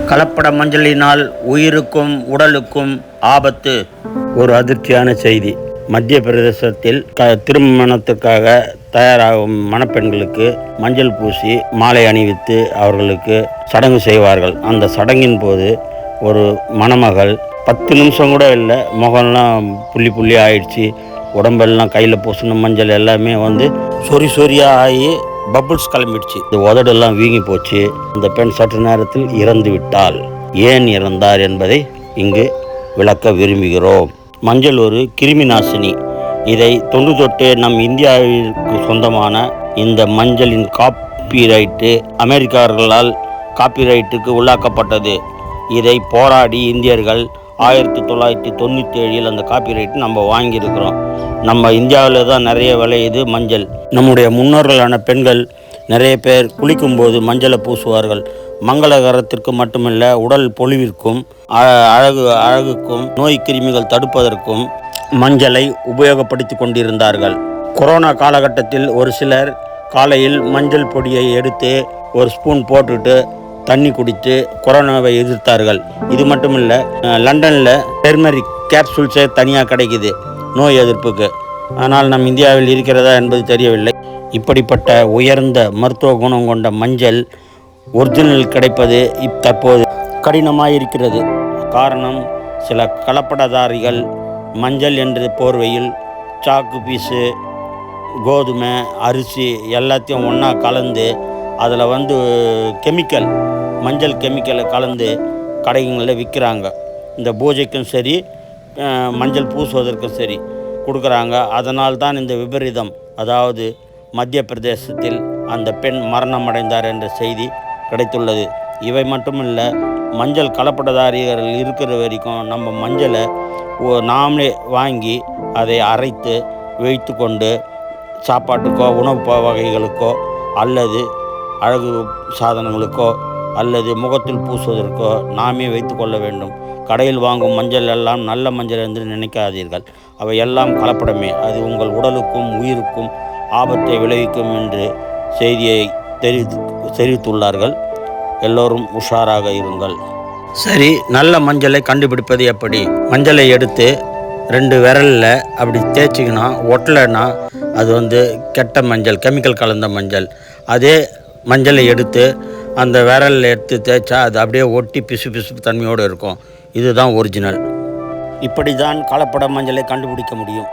கலப்பட மஞ்சளினால் உயிருக்கும் உடலுக்கும் ஆபத்து. ஒரு அதிர்ச்சியான செய்தி. மத்திய பிரதேசத்தில் திருமணத்துக்காக தயாராகும் மணப்பெண்களுக்கு மஞ்சள் பூசி மாலை அணிவித்து அவர்களுக்கு சடங்கு செய்வார்கள். அந்த சடங்கின் போது ஒரு மணமகள் 10 நிமிஷம் கூட இல்லை, முகம்லாம் புள்ளி புள்ளி ஆயிடுச்சு, உடம்பெல்லாம் கையில் பூசின மஞ்சள் எல்லாமே சொரியாக ஆகி பபுள்ஸ் கிளம்பிடுச்சு. இந்த உதடெல்லாம் வீங்கி போச்சு. இந்த பெண் சற்று நேரத்தில் இறந்து விட்டாள். ஏன் இறந்தார் என்பதை இங்கு விளக்க விரும்புகிறோம். மஞ்சள் ஒரு கிருமி நாசினி. இதை தொன்று தொட்டே நம் இந்தியாவிற்கு சொந்தமான இந்த மஞ்சளின் காப்பிரைட்டு அமெரிக்கர்களால் காப்பிரைட்டுக்கு உள்ளாக்கப்பட்டது. இதை போராடி இந்தியர்கள் 1997 அந்த காப்பிரைட் நம்ம வாங்கியிருக்கிறோம். நம்ம இந்தியாவில் தான் நிறைய விளையுது மஞ்சள். நம்முடைய முன்னோர்களான பெண்கள் நிறைய பேர் குளிக்கும்போது மஞ்சளை பூசுவார்கள். மங்களகரத்திற்கு மட்டுமல்ல, உடல் பொலிவிற்கும் அழகுக்கும் நோய் கிருமிகள் தடுப்பதற்கும் மஞ்சளை உபயோகப்படுத்தி கொண்டிருந்தார்கள். கொரோனா காலகட்டத்தில் ஒரு சிலர் காலையில் மஞ்சள் பொடியை எடுத்து ஒரு ஸ்பூன் போட்டுட்டு தண்ணி குடித்து கொரோனாவை எதிர்த்தார்கள். இது மட்டும் இல்லை, லண்டனில் டெர்மரிக் கேப்சூல்ஸே தனியாக கிடைக்குது நோய் எதிர்ப்புக்கு. ஆனால் நம் இந்தியாவில் இருக்கிறதா என்பது தெரியவில்லை. இப்படிப்பட்ட உயர்ந்த மருத்துவ குணம் கொண்ட மஞ்சள் ஒரிஜினல் கிடைப்பது தற்போது கடினமாக இருக்கிறது. காரணம், சில கலப்படதாரிகள் மஞ்சள் என்ற போர்வையில் சாக்கு பீஸு, கோதுமை, அரிசி எல்லாத்தையும் ஒன்றா கலந்து அதில் மஞ்சள் கெமிக்கலை கலந்து கடைகளில் விற்கிறாங்க. இந்த பூஜைக்கும் சரி, மஞ்சள் பூசுவதற்கும் சரி கொடுக்குறாங்க. அதனால் தான் இந்த விபரீதம், அதாவது மத்திய பிரதேசத்தில் அந்த பெண் மரணம் அடைந்தார் என்ற செய்தி கிடைத்துள்ளது. இவை மட்டுமில்லை, மஞ்சள் கலப்படதாரிகள் இருக்கிற வரைக்கும் நம்ம மஞ்சளை நாமளே வாங்கி அதை அரைத்து வைத்து கொண்டு சாப்பாட்டுக்கோ உணவு வகைகளுக்கோ அல்லது அழகு சாதனங்களுக்கோ அல்லது முகத்தில் பூசுவதற்கோ நாமே வைத்து கொள்ள வேண்டும். கடையில் வாங்கும் மஞ்சள் எல்லாம் நல்ல மஞ்சள் என்று நினைக்காதீர்கள். அவை எல்லாம் கலப்படமே. அது உங்கள் உடலுக்கும் உயிருக்கும் ஆபத்தை விளைவிக்கும் என்று செய்தியை தெரிவித்துள்ளார்கள். எல்லோரும் உஷாராக இருங்கள். சரி, நல்ல மஞ்சளை கண்டுபிடிப்பது எப்படி? மஞ்சளை எடுத்து 2 விரலில் அப்படி தேய்ச்சிங்கன்னா ஒட்டலைன்னா அது கெட்ட மஞ்சள், கெமிக்கல் கலந்த மஞ்சள். அதே மஞ்சளை எடுத்து அந்த விரலில் எடுத்து தேய்ச்சா அது அப்படியே ஒட்டி பிசு தன்மையோடு இருக்கும். இதுதான் ஒரிஜினல். இப்படி தான் கலப்பட மஞ்சளை கண்டுபிடிக்க முடியும்.